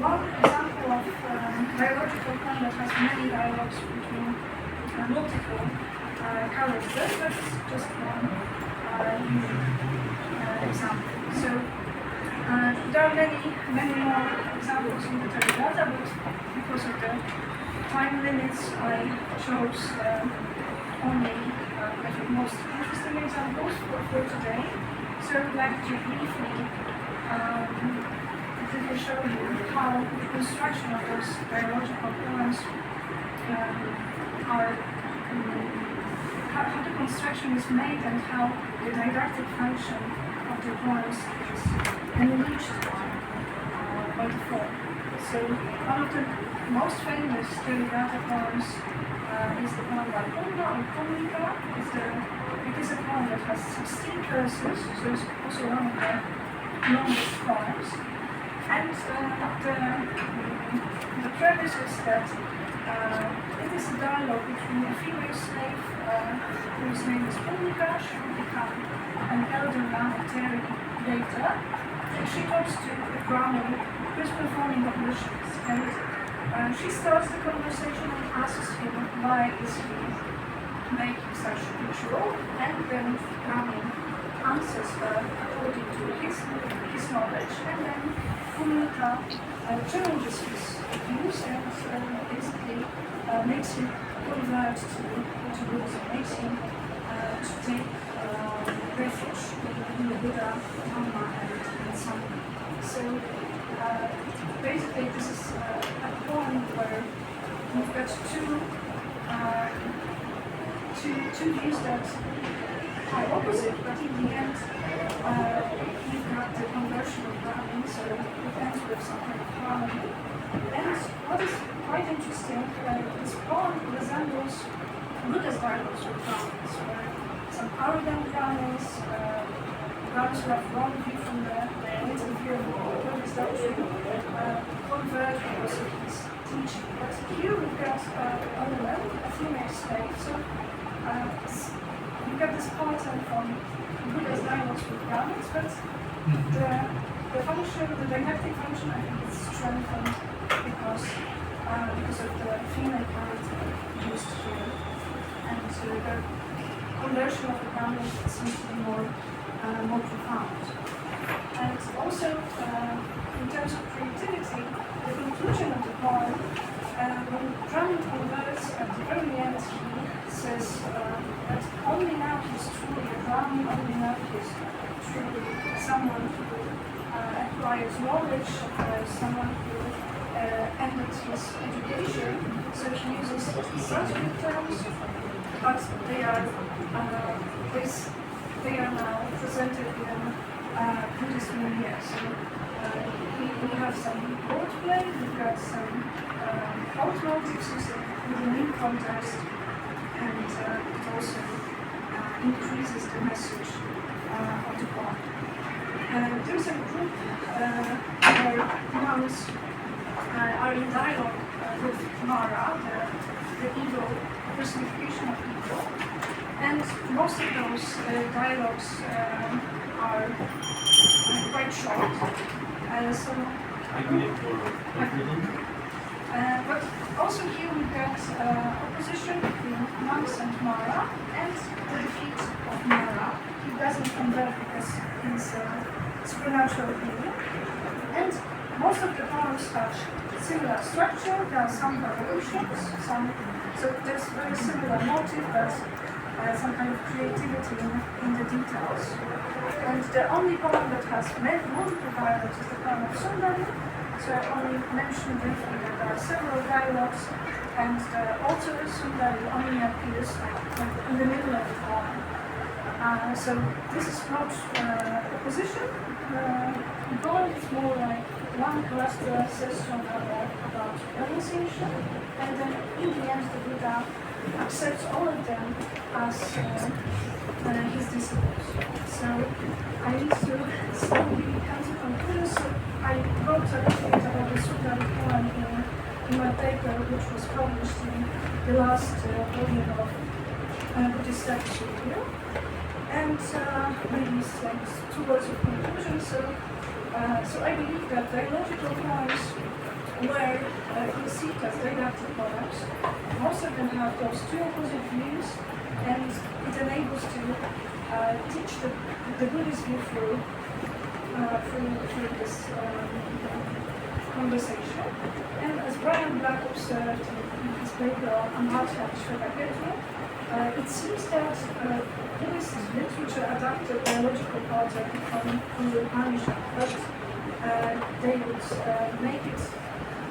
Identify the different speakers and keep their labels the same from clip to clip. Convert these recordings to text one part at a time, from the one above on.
Speaker 1: one example of biological poem that has many dialogues between multiple characters, but it's just one example. So there are many more examples in the data, but because of the time limits, I chose only the most interesting examples for today. So I would like to briefly show you how the construction of those biological poems are, how the construction is made and how the didactic function of the poems is enriched by the form. So one of the most famous data poems is the poem by Olga or Komica. It is a poem that has 16 verses, so it's also one of the longest poems. And the premise is that it is a dialogue between a female slave whose name is Komica. She will become an elder monetary later. And she talks to a drummer who is performing ablutions. And she starts the conversation and asks him why is he making such a ritual, and then Rami answers her according to his knowledge, and then Kumita challenges his views and basically makes him convert to Buddhism, makes him to take refuge in the Buddha, Dhamma, and Sangha. So basically this is a poem where we've got two views that are opposite, but in the end we've got the conversion of Brahmin, so it ends with some kind of harmony. And what is quite interesting, this poem resembles Buddha's dialogues with Brahmins, where some arrogant Brahmins, Brahmins who have wrong view from the native view of Buddhist doctrine, convert because of his teaching. But here we've got a woman, a female slave, so we've got this pattern from Buddha's dialogues with Brahmins, but the function, the didactic function, I think is strengthened because of the female character used here. And the conversion of the Brahmins seems to be more profound. And also, in terms of creativity, the conclusion of the poem, when Brahmin converts at the very end, he says that only now he's truly a Brahmin, only now he's truly someone who acquires knowledge, someone who ended his education. So he uses Sanskrit terms, but they are now presented in Buddhist milieu. So we have some wordplay, we've got some thought motives with a new context, and it also increases the message of the poem. There's a group where monks are in dialogue with Mara, the evil personification of evil, and most of those dialogues are quite short. But also here we've got opposition between monks and Mara, and the defeat of Mara. He doesn't convert because he's a supernatural being. And most of the poems have similar structure. There are some variations, so there's very similar motive, but some kind of creativity in the details. And the only poem that has multiple dialogues is the poem of Sundari. So I only mentioned briefly that there are several dialogues, and the author Sundari only appears in the middle of the poem. So this is not opposition. The poem is more like one character says to another about renunciation, and then in the end the Buddha accepts all of them as his disciples. So I need to slowly come to conclusion. So I wrote a little bit about the Sundari poem in my paper, which was published in the last volume of Buddhist Studies Review. And maybe two words of conclusion. So I believe that dialogical poems where you see as didactic products, most of them have those two opposite views, and it enables to teach the Buddhist view through this conversation. And as Brian Black observed in his paper on Artha Shvetaketu, it seems that Buddhist literature adapted biological pattern from the Upanishad, but they would make it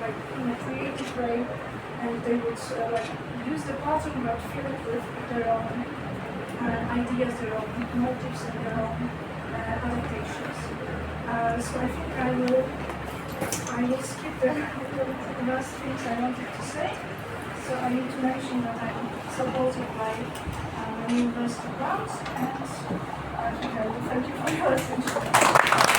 Speaker 1: like in a creative way, and they would like use the pattern but fill it with their own ideas, their own motives, and their own adaptations. So I think I will skip the last things I wanted to say. So I need to mention that I'm supported by university grants, and I think I will thank you for your attention.